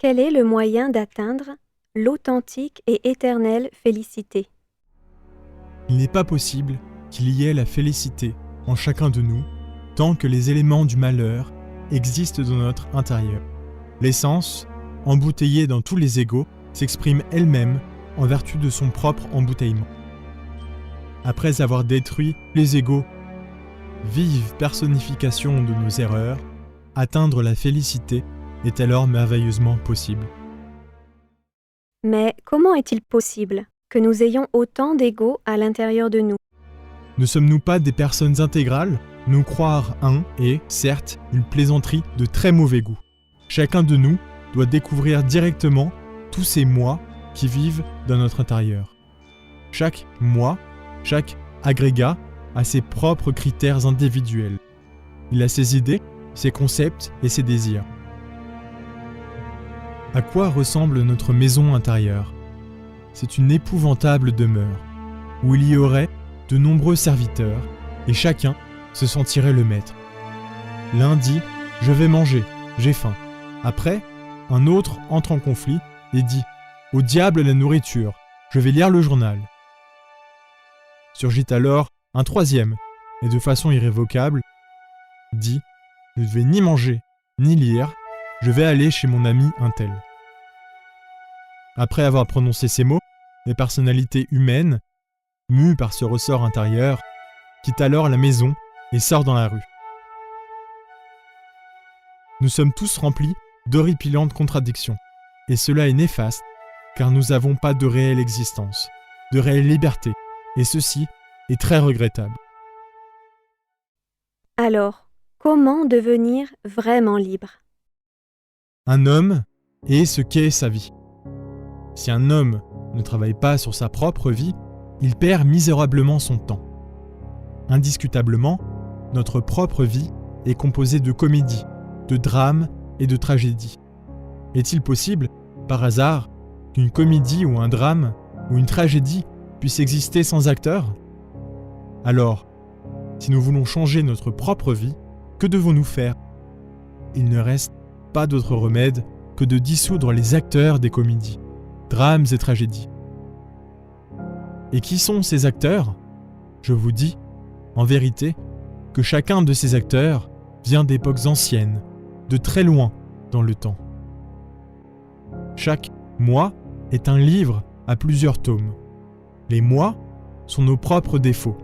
Quel est le moyen d'atteindre l'authentique et éternelle félicité? Il n'est pas possible qu'il y ait la félicité en chacun de nous tant que les éléments du malheur existent dans notre intérieur. L'essence, embouteillée dans tous les égos, s'exprime elle-même en vertu de son propre embouteillement. Après avoir détruit les égos, vive personnification de nos erreurs, atteindre la félicité est alors merveilleusement possible. Mais comment est-il possible que nous ayons autant d'égos à l'intérieur de nous? Ne sommes-nous pas des personnes intégrales? Nous croire est, certes, une plaisanterie de très mauvais goût. Chacun de nous doit découvrir directement tous ces moi qui vivent dans notre intérieur. Chaque moi, chaque agrégat a ses propres critères individuels. Il a ses idées, ses concepts et ses désirs. À quoi ressemble notre maison intérieure? C'est une épouvantable demeure, où il y aurait de nombreux serviteurs, et chacun se sentirait le maître. L'un dit « Je vais manger, j'ai faim ». Après, un autre entre en conflit et dit « Au diable la nourriture, je vais lire le journal ». Surgit alors un troisième, et de façon irrévocable, dit « Je ne vais ni manger, ni lire, je vais aller chez mon ami un tel ». Après avoir prononcé ces mots, les personnalités humaines, mues par ce ressort intérieur, quittent alors la maison et sortent dans la rue. Nous sommes tous remplis d'horripilantes contradictions, et cela est néfaste, car nous n'avons pas de réelle existence, de réelle liberté, et ceci est très regrettable. Alors, comment devenir vraiment libre? Un homme est ce qu'est sa vie. Si un homme ne travaille pas sur sa propre vie, il perd misérablement son temps. Indiscutablement, notre propre vie est composée de comédies, de drames et de tragédies. Est-il possible, par hasard, qu'une comédie ou un drame ou une tragédie puisse exister sans acteur? Alors, si nous voulons changer notre propre vie, que devons-nous faire? Il ne reste pas d'autre remède que de dissoudre les acteurs des comédies, drames et tragédies. Et qui sont ces acteurs? Je vous dis, en vérité, que chacun de ces acteurs vient d'époques anciennes, de très loin dans le temps. Chaque moi est un livre à plusieurs tomes. Les moi sont nos propres défauts,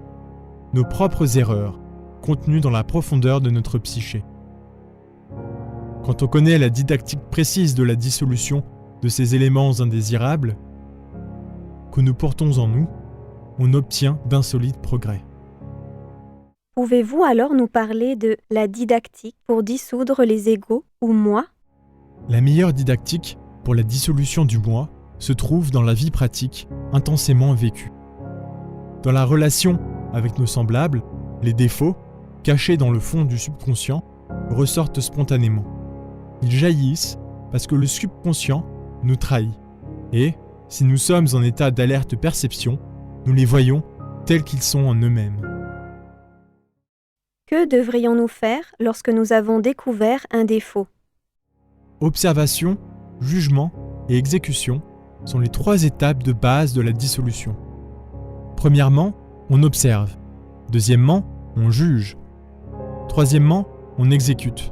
nos propres erreurs, contenues dans la profondeur de notre psyché. Quand on connaît la didactique précise de la dissolution de ces éléments indésirables que nous portons en nous, on obtient d'insolites progrès. Pouvez-vous alors nous parler de la didactique pour dissoudre les égos ou moi? La meilleure didactique pour la dissolution du moi se trouve dans la vie pratique intensément vécue. Dans la relation avec nos semblables, les défauts, cachés dans le fond du subconscient, ressortent spontanément. Ils jaillissent parce que le subconscient nous trahit. Et, si nous sommes en état d'alerte perception, nous les voyons tels qu'ils sont en eux-mêmes. Que devrions-nous faire lorsque nous avons découvert un défaut? Observation, jugement et exécution sont les 3 étapes de base de la dissolution. Premièrement, on observe. Deuxièmement, on juge. Troisièmement, on exécute.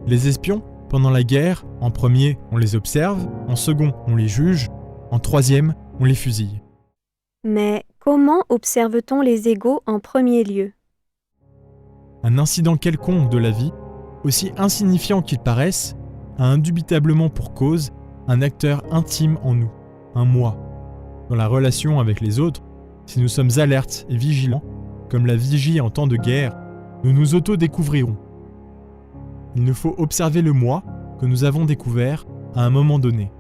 Les espions, pendant la guerre, en premier, on les observe, en second, on les juge, en troisième, on les fusille. Mais comment observe-t-on les égos en premier lieu? Un incident quelconque de la vie, aussi insignifiant qu'il paraisse, a indubitablement pour cause un acteur intime en nous, un moi. Dans la relation avec les autres, si nous sommes alertes et vigilants, comme la vigie en temps de guerre, nous nous auto-découvrirons. Il nous faut observer le moi que nous avons découvert à un moment donné.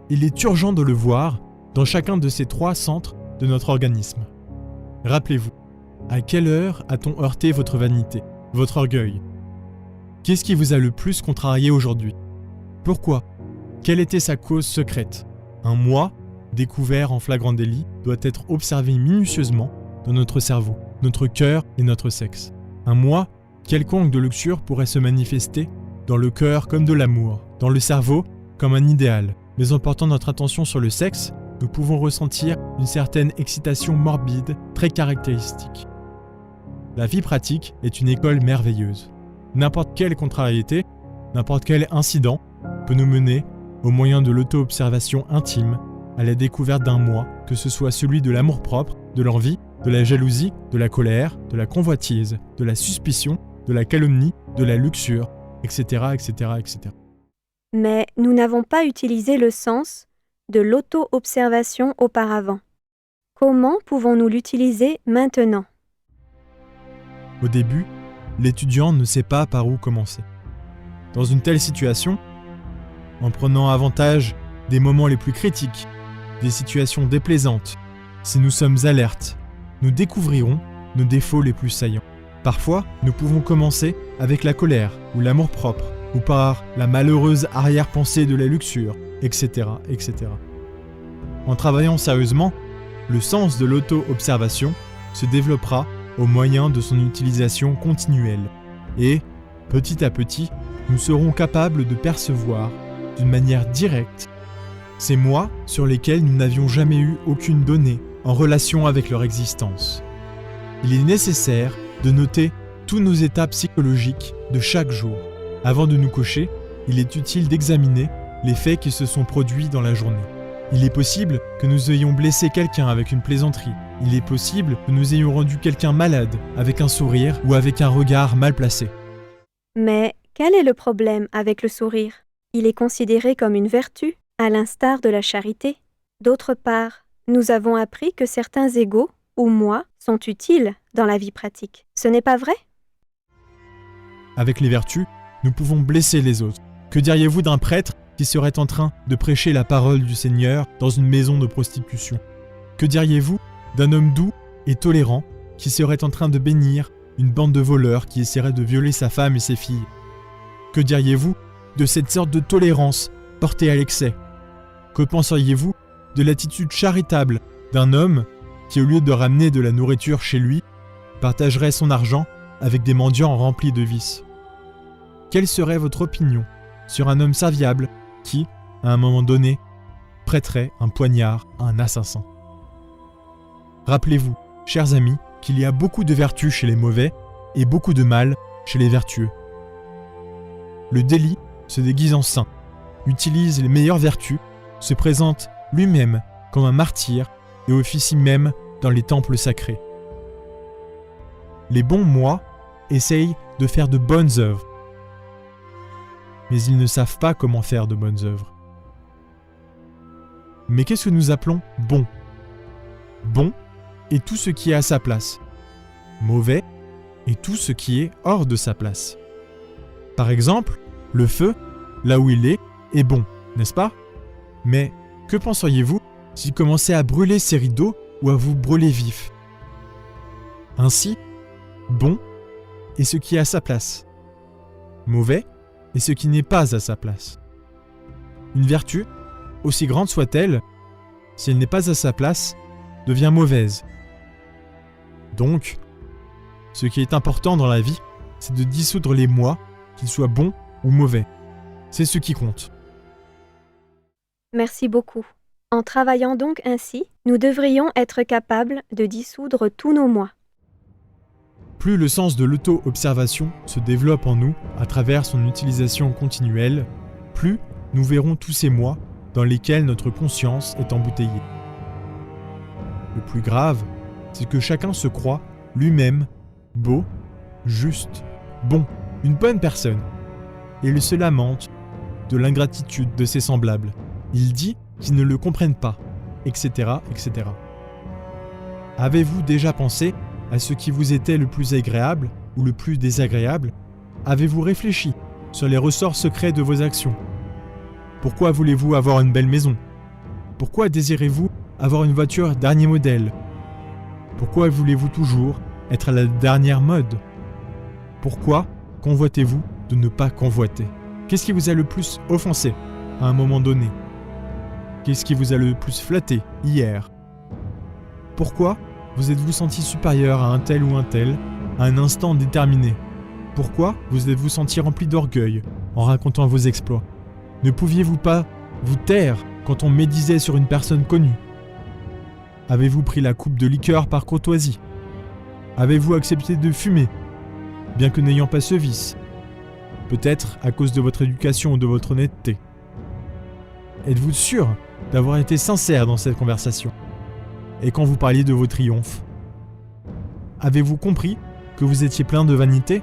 Il est urgent de le voir dans chacun de ces 3 centres de notre organisme. Rappelez-vous, à quelle heure a-t-on heurté votre vanité, votre orgueil? Qu'est-ce qui vous a le plus contrarié aujourd'hui? Pourquoi? Quelle était sa cause secrète? Un moi, découvert en flagrant délit, doit être observé minutieusement dans notre cerveau, notre cœur et notre sexe. Un moi, quelconque de luxure pourrait se manifester dans le cœur comme de l'amour. dans le cerveau comme un idéal, mais en portant notre attention sur le sexe, nous pouvons ressentir une certaine excitation morbide très caractéristique. La vie pratique est une école merveilleuse. N'importe quelle contrariété, n'importe quel incident peut nous mener, au moyen de l'auto-observation intime, à la découverte d'un moi, que ce soit celui de l'amour-propre, de l'envie, de la jalousie, de la colère, de la convoitise, de la suspicion, de la calomnie, de la luxure, etc., etc., etc. Mais nous n'avons pas utilisé le sens de l'auto-observation auparavant. Comment pouvons-nous l'utiliser maintenant? Au début, l'étudiant ne sait pas par où commencer. Dans une telle situation, en prenant avantage des moments les plus critiques, des situations déplaisantes, si nous sommes alertes, nous découvrirons nos défauts les plus saillants. Parfois, nous pouvons commencer avec la colère ou l'amour-propre, ou par la malheureuse arrière-pensée de la luxure, etc., etc. En travaillant sérieusement, le sens de l'auto-observation se développera au moyen de son utilisation continuelle, et, petit à petit, nous serons capables de percevoir, d'une manière directe, ces moi sur lesquels nous n'avions jamais eu aucune donnée en relation avec leur existence. Il est nécessaire de noter tous nos états psychologiques de chaque jour. Avant de nous coucher, il est utile d'examiner les faits qui se sont produits dans la journée. Il est possible que nous ayons blessé quelqu'un avec une plaisanterie. Il est possible que nous ayons rendu quelqu'un malade avec un sourire ou avec un regard mal placé. Mais quel est le problème avec le sourire? Il est considéré comme une vertu, à l'instar de la charité. D'autre part, nous avons appris que certains égos, ou moi, sont utiles dans la vie pratique. Ce n'est pas vrai? Avec les vertus, nous pouvons blesser les autres. Que diriez-vous d'un prêtre qui serait en train de prêcher la parole du Seigneur dans une maison de prostitution? Que diriez-vous d'un homme doux et tolérant qui serait en train de bénir une bande de voleurs qui essaierait de violer sa femme et ses filles? Que diriez-vous de cette sorte de tolérance portée à l'excès? Que penseriez-vous de l'attitude charitable d'un homme qui, au lieu de ramener de la nourriture chez lui, partagerait son argent avec des mendiants remplis de vices? Quelle serait votre opinion sur un homme serviable qui, à un moment donné, prêterait un poignard à un assassin? Rappelez-vous, chers amis, qu'il y a beaucoup de vertus chez les mauvais et beaucoup de mal chez les vertueux. Le délit se déguise en saint, utilise les meilleures vertus, se présente lui-même comme un martyr et officie même dans les temples sacrés. Les bons moi essayent de faire de bonnes œuvres, mais ils ne savent pas comment faire de bonnes œuvres. Mais qu'est-ce que nous appelons bon? Bon est tout ce qui est à sa place. Mauvais est tout ce qui est hors de sa place. Par exemple, le feu, là où il est bon, n'est-ce pas? Mais que penseriez-vous s'il commençait à brûler ses rideaux ou à vous brûler vif? Ainsi, bon est ce qui est à sa place. Mauvais est ce qui n'est pas à sa place. Une vertu, aussi grande soit-elle, si elle n'est pas à sa place, devient mauvaise. Donc, ce qui est important dans la vie, c'est de dissoudre les moi, qu'ils soient bons ou mauvais. C'est ce qui compte. Merci beaucoup. En travaillant donc ainsi, nous devrions être capables de dissoudre tous nos moi. Plus le sens de l'auto-observation se développe en nous à travers son utilisation continuelle, plus nous verrons tous ces moi dans lesquels notre conscience est embouteillée. Le plus grave, c'est que chacun se croit lui-même beau, juste, bon, une bonne personne. Et il se lamente de l'ingratitude de ses semblables. Il dit qu'ils ne le comprennent pas, etc., etc. Avez-vous déjà pensé à ce qui vous était le plus agréable ou le plus désagréable? Avez-vous réfléchi sur les ressorts secrets de vos actions? Pourquoi voulez-vous avoir une belle maison? Pourquoi désirez-vous avoir une voiture dernier modèle? Pourquoi voulez-vous toujours être à la dernière mode? Pourquoi convoitez-vous de ne pas convoiter? Qu'est-ce qui vous a le plus offensé à un moment donné? Qu'est-ce qui vous a le plus flatté hier? Pourquoi vous êtes-vous senti supérieur à un tel ou un tel à un instant déterminé? Pourquoi vous êtes-vous senti rempli d'orgueil en racontant vos exploits? Ne pouviez-vous pas vous taire quand on médisait sur une personne connue? Avez-vous pris la coupe de liqueur par courtoisie? Avez-vous accepté de fumer, bien que n'ayant pas ce vice? Peut-être à cause de votre éducation ou de votre honnêteté. Êtes-vous sûr d'avoir été sincère dans cette conversation? Et quand vous parliez de vos triomphes, avez-vous compris que vous étiez plein de vanité?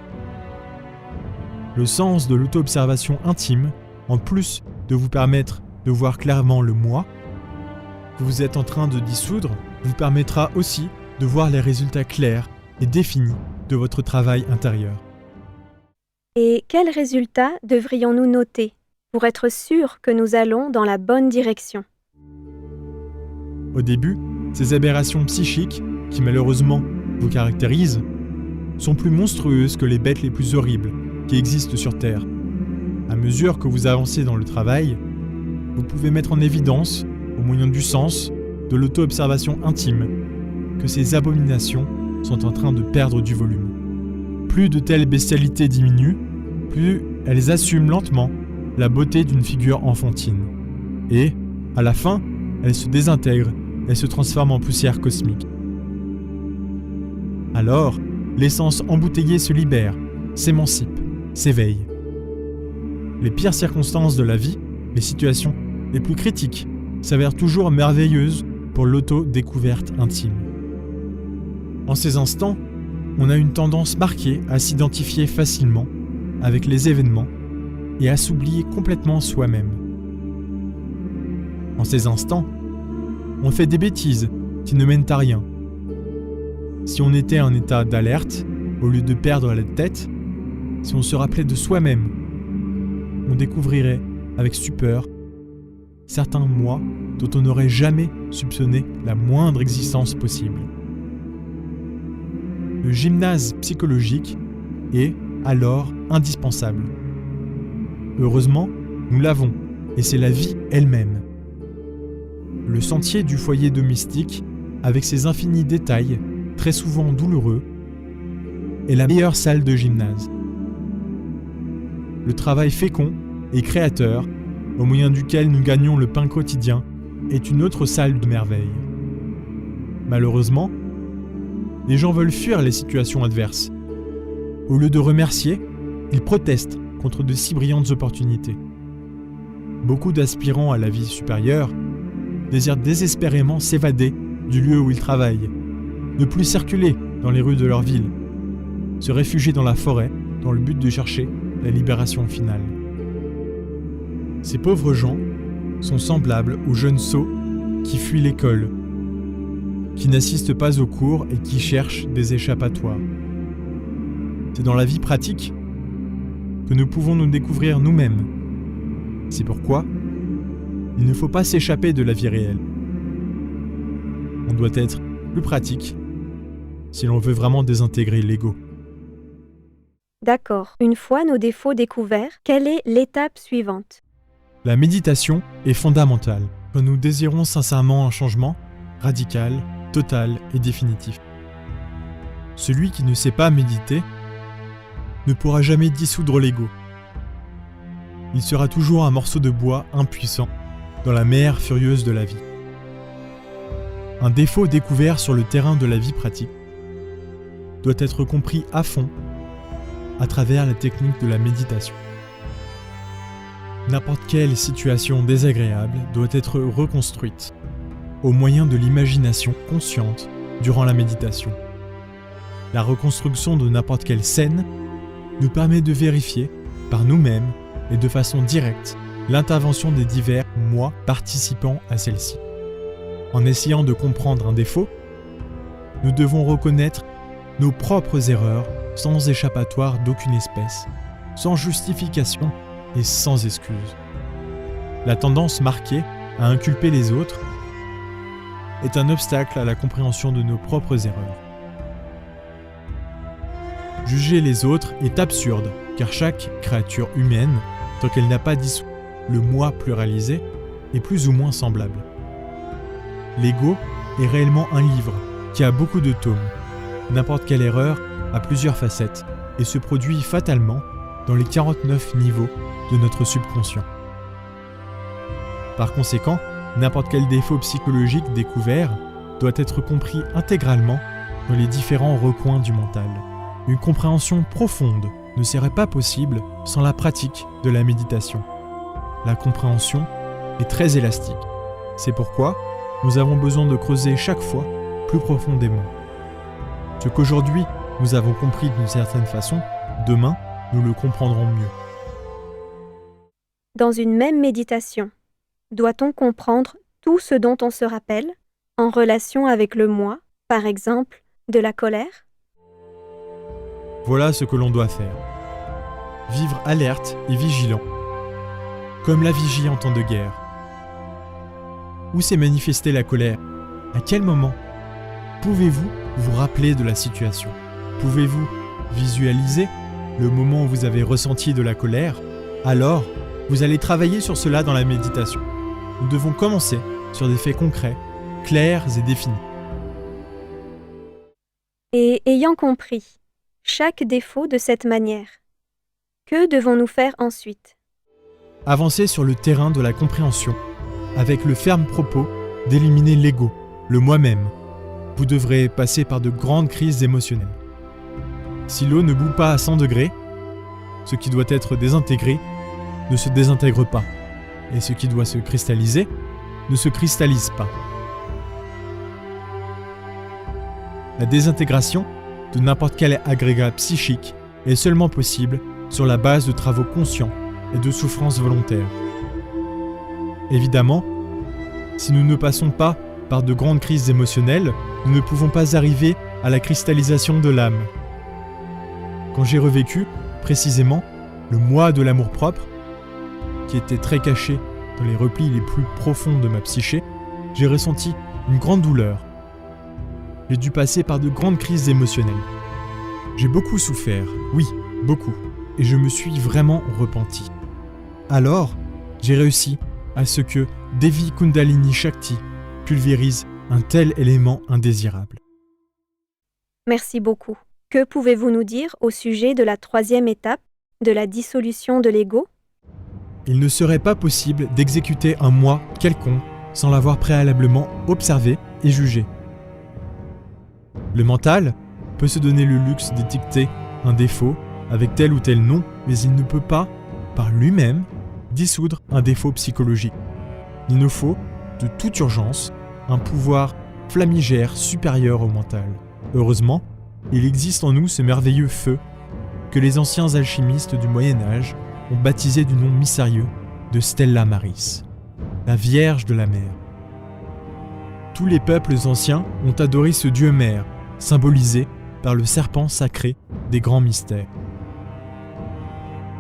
Le sens de l'auto-observation intime, en plus de vous permettre de voir clairement le moi que vous êtes en train de dissoudre, vous permettra aussi de voir les résultats clairs et définis de votre travail intérieur. Et quels résultats devrions-nous noter pour être sûrs que nous allons dans la bonne direction? Au début, ces aberrations psychiques, qui malheureusement vous caractérisent, sont plus monstrueuses que les bêtes les plus horribles qui existent sur Terre. À mesure que vous avancez dans le travail, vous pouvez mettre en évidence, au moyen du sens, de l'auto-observation intime, que ces abominations sont en train de perdre du volume. Plus de telles bestialités diminuent, plus elles assument lentement la beauté d'une figure enfantine. Et, à la fin, elles se désintègrent et se transforment en poussière cosmique. Alors, l'essence embouteillée se libère, s'émancipe, s'éveille. Les pires circonstances de la vie, les situations les plus critiques, s'avèrent toujours merveilleuses pour l'auto-découverte intime. En ces instants, on a une tendance marquée à s'identifier facilement avec les événements et à s'oublier complètement soi-même. En ces instants, on fait des bêtises qui ne mènent à rien. Si on était en état d'alerte, au lieu de perdre la tête, si on se rappelait de soi-même, on découvrirait avec stupeur certains moi dont on n'aurait jamais soupçonné la moindre existence possible. Le gymnase psychologique est alors indispensable. Heureusement, nous l'avons, et c'est la vie elle-même. Le sentier du foyer domestique, avec ses infinis détails, très souvent douloureux, est la meilleure salle de gymnase. Le travail fécond et créateur, au moyen duquel nous gagnons le pain quotidien, est une autre salle de merveille. Malheureusement, les gens veulent fuir les situations adverses. Au lieu de remercier, ils protestent contre de si brillantes opportunités. Beaucoup d'aspirants à la vie supérieure désirent désespérément s'évader du lieu où ils travaillent, ne plus circuler dans les rues de leur ville, se réfugier dans la forêt dans le but de chercher la libération finale. Ces pauvres gens sont semblables aux jeunes sots qui fuient l'école, qui n'assistent pas aux cours et qui cherchent des échappatoires. C'est dans la vie pratique que nous pouvons nous découvrir nous-mêmes. C'est pourquoi il ne faut pas s'échapper de la vie réelle. On doit être plus pratique si l'on veut vraiment désintégrer l'ego. D'accord. Une fois nos défauts découverts, quelle est l'étape suivante? La méditation est fondamentale quand nous désirons sincèrement un changement radical, total et définitif. Celui qui ne sait pas méditer ne pourra jamais dissoudre l'ego. Il sera toujours un morceau de bois impuissant dans la mer furieuse de la vie. Un défaut découvert sur le terrain de la vie pratique doit être compris à fond à travers la technique de la méditation. N'importe quelle situation désagréable doit être reconstruite au moyen de l'imagination consciente durant la méditation. La reconstruction de n'importe quelle scène nous permet de vérifier par nous-mêmes et de façon directe l'intervention des divers moi participant à celle-ci. En essayant de comprendre un défaut, nous devons reconnaître nos propres erreurs sans échappatoire d'aucune espèce, sans justification et sans excuse. La tendance marquée à inculper les autres est un obstacle à la compréhension de nos propres erreurs. Juger les autres est absurde, car chaque créature humaine, tant qu'elle n'a pas dissous le moi pluralisé, est plus ou moins semblable. L'ego est réellement un livre qui a beaucoup de tomes. N'importe quelle erreur a plusieurs facettes et se produit fatalement dans les 49 niveaux de notre subconscient. Par conséquent, n'importe quel défaut psychologique découvert doit être compris intégralement dans les différents recoins du mental. Une compréhension profonde ne serait pas possible sans la pratique de la méditation. La compréhension est très élastique. C'est pourquoi nous avons besoin de creuser chaque fois plus profondément. Ce qu'aujourd'hui nous avons compris d'une certaine façon, demain nous le comprendrons mieux. Dans une même méditation, doit-on comprendre tout ce dont on se rappelle en relation avec le moi, par exemple, de la colère? Voilà ce que l'on doit faire. Vivre alerte et vigilant, comme la vigie en temps de guerre. Où s'est manifestée la colère? À quel moment? Pouvez-vous vous rappeler de la situation? Pouvez-vous visualiser le moment où vous avez ressenti de la colère? Alors, vous allez travailler sur cela dans la méditation. Nous devons commencer sur des faits concrets, clairs et définis. Et ayant compris chaque défaut de cette manière, que devons-nous faire ensuite? Avancez sur le terrain de la compréhension, avec le ferme propos d'éliminer l'ego, le moi-même. Vous devrez passer par de grandes crises émotionnelles. Si l'eau ne bout pas à 100 degrés, ce qui doit être désintégré ne se désintègre pas, et ce qui doit se cristalliser ne se cristallise pas. La désintégration de n'importe quel agrégat psychique est seulement possible sur la base de travaux conscients et de souffrances volontaires. Évidemment, si nous ne passons pas par de grandes crises émotionnelles, nous ne pouvons pas arriver à la cristallisation de l'âme. Quand j'ai revécu, précisément, le moi de l'amour-propre, qui était très caché dans les replis les plus profonds de ma psyché, j'ai ressenti une grande douleur. J'ai dû passer par de grandes crises émotionnelles. J'ai beaucoup souffert, oui, beaucoup, et je me suis vraiment repenti. Alors, j'ai réussi à ce que Devi Kundalini Shakti pulvérise un tel élément indésirable. Merci beaucoup. Que pouvez-vous nous dire au sujet de la troisième étape de la dissolution de l'ego? Il ne serait pas possible d'exécuter un moi quelconque sans l'avoir préalablement observé et jugé. Le mental peut se donner le luxe d'étiqueter un défaut avec tel ou tel nom, mais il ne peut pas, par lui-même, dissoudre un défaut psychologique. Il nous faut, de toute urgence, un pouvoir flamigère supérieur au mental. Heureusement, il existe en nous ce merveilleux feu que les anciens alchimistes du Moyen-Âge ont baptisé du nom mystérieux de Stella Maris, la Vierge de la mer. Tous les peuples anciens ont adoré ce dieu mère, symbolisé par le serpent sacré des grands mystères.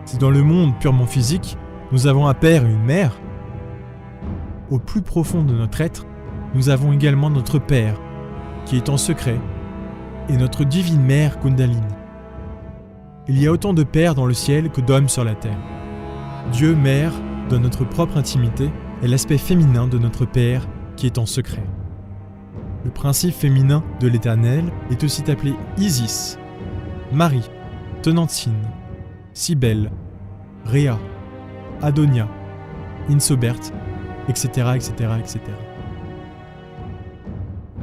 Si dans le monde purement physique, nous avons un père et une mère, au plus profond de notre être, nous avons également notre Père, qui est en secret, et notre divine mère Kundalini. Il y a autant de pères dans le ciel que d'hommes sur la terre. Dieu Mère, dans notre propre intimité, est l'aspect féminin de notre Père qui est en secret. Le principe féminin de l'Éternel est aussi appelé Isis, Marie, Tenantine, Cybèle, Rhea, Adonia, Insobert, etc., etc., etc.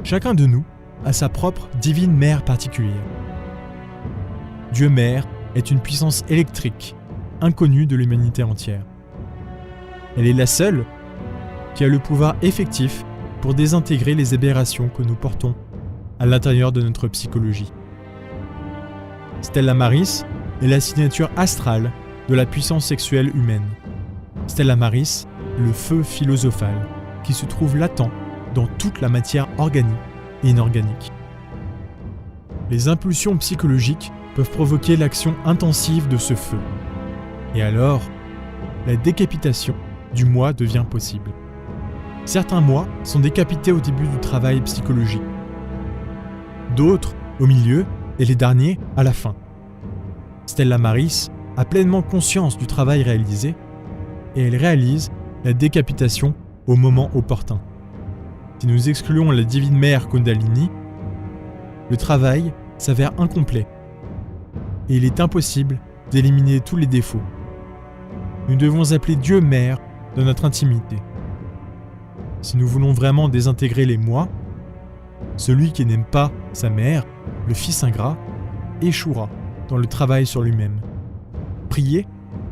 Chacun de nous a sa propre divine mère particulière. Dieu Mère est une puissance électrique, inconnue de l'humanité entière. Elle est la seule qui a le pouvoir effectif pour désintégrer les aberrations que nous portons à l'intérieur de notre psychologie. Stella Maris est la signature astrale de la puissance sexuelle humaine. Stella Maris, le feu philosophal qui se trouve latent dans toute la matière organique et inorganique. Les impulsions psychologiques peuvent provoquer l'action intensive de ce feu. Et alors, la décapitation du moi devient possible. Certains moi sont décapités au début du travail psychologique. D'autres au milieu et les derniers à la fin. Stella Maris a pleinement conscience du travail réalisé et elle réalise la décapitation au moment opportun. Si nous excluons la divine mère Kundalini, le travail s'avère incomplet et il est impossible d'éliminer tous les défauts. Nous devons appeler Dieu Mère dans notre intimité. si nous voulons vraiment désintégrer les moi, celui qui n'aime pas sa mère, le fils ingrat, échouera dans le travail sur lui-même. Prier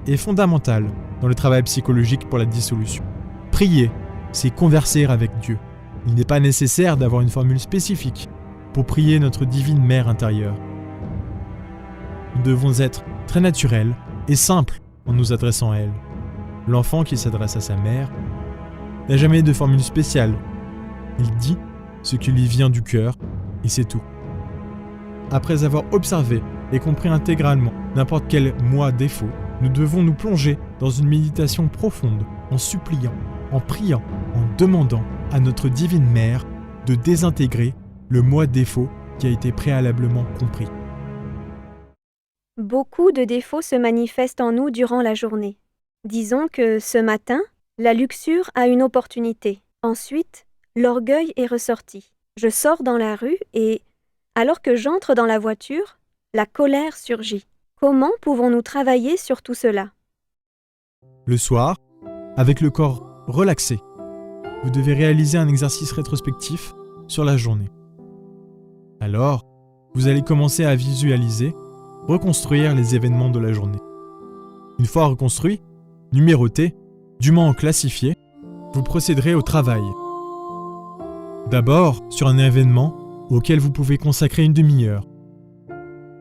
est fondamental dans le travail psychologique pour la dissolution. Prier, c'est converser avec Dieu. Il n'est pas nécessaire d'avoir une formule spécifique pour prier notre divine mère intérieure. Nous devons être très naturels et simples en nous adressant à elle. L'enfant qui s'adresse à sa mère n'a jamais de formule spéciale. Il dit ce qui lui vient du cœur et c'est tout. Après avoir observé et compris intégralement n'importe quel moi défaut, nous devons nous plonger dans une méditation profonde en suppliant, en priant, en demandant à notre divine mère de désintégrer le moi défaut qui a été préalablement compris. Beaucoup de défauts se manifestent en nous durant la journée. Disons que ce matin, la luxure a une opportunité. Ensuite, l'orgueil est ressorti. Je sors dans la rue et, alors que j'entre dans la voiture, la colère surgit. Comment pouvons-nous travailler sur tout cela? Le soir, avec le corps relaxé, vous devez réaliser un exercice rétrospectif sur la journée. Alors, vous allez commencer à visualiser, reconstruire les événements de la journée. Une fois reconstruits, numérotés, dûment classifiés, vous procéderez au travail. D'abord sur un événement auquel vous pouvez consacrer une demi-heure.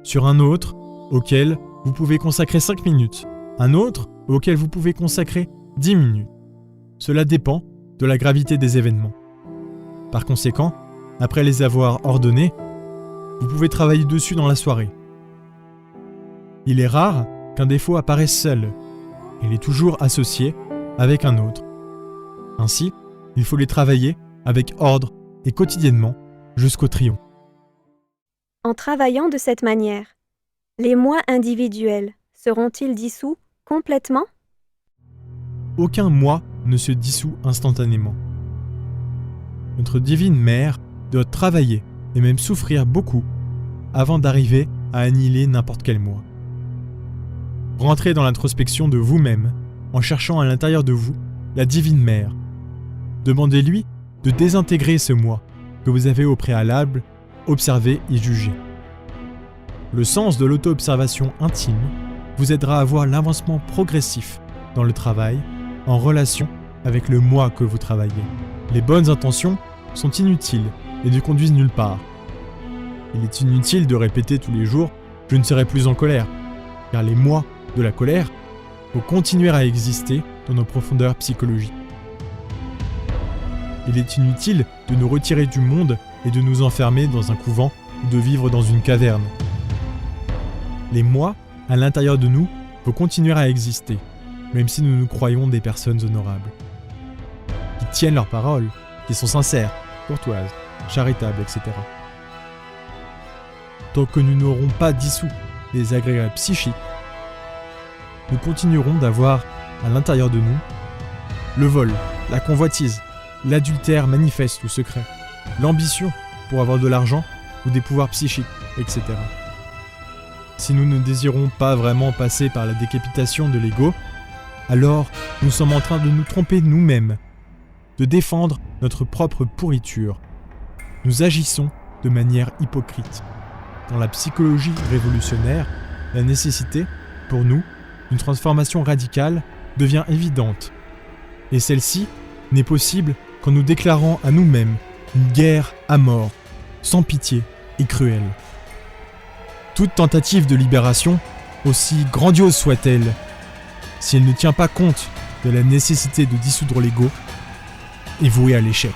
Sur un autre auquel vous pouvez consacrer 5 minutes. Un autre auquel vous pouvez consacrer 10 minutes. Cela dépend de la gravité des événements. Par conséquent, après les avoir ordonnés, vous pouvez travailler dessus dans la soirée. Il est rare qu'un défaut apparaisse seul. Il est toujours associé avec un autre. Ainsi, il faut les travailler avec ordre et quotidiennement jusqu'au triomphe. En travaillant de cette manière, les moi individuels seront-ils dissous complètement? Aucun moi ne se dissout instantanément. Notre divine mère doit travailler et même souffrir beaucoup avant d'arriver à annihiler n'importe quel moi. Rentrez dans l'introspection de vous-même en cherchant à l'intérieur de vous la divine mère. Demandez-lui de désintégrer ce moi que vous avez au préalable observé et jugé. Le sens de l'auto-observation intime vous aidera à voir l'avancement progressif dans le travail en relation avec le moi que vous travaillez. Les bonnes intentions sont inutiles et ne conduisent nulle part. Il est inutile de répéter tous les jours « je ne serai plus en colère », car les moi de la colère vont continuer à exister dans nos profondeurs psychologiques. Il est inutile de nous retirer du monde et de nous enfermer dans un couvent ou de vivre dans une caverne. Les moi, à l'intérieur de nous, vont continuer à exister, même si nous nous croyons des personnes honorables, qui tiennent leurs paroles, qui sont sincères, courtoises, charitables, etc. Tant que nous n'aurons pas dissous les agrégats psychiques, nous continuerons d'avoir à l'intérieur de nous le vol, la convoitise, l'adultère manifeste ou secret, l'ambition pour avoir de l'argent ou des pouvoirs psychiques, etc. Si nous ne désirons pas vraiment passer par la décapitation de l'ego, alors nous sommes en train de nous tromper nous-mêmes, de défendre notre propre pourriture. Nous agissons de manière hypocrite. Dans la psychologie révolutionnaire, la nécessité, pour nous, d'une transformation radicale devient évidente. Et celle-ci n'est possible qu'en nous déclarant à nous-mêmes une guerre à mort, sans pitié et cruelle. Toute tentative de libération, aussi grandiose soit-elle, si elle ne tient pas compte de la nécessité de dissoudre l'ego, est vouée à l'échec.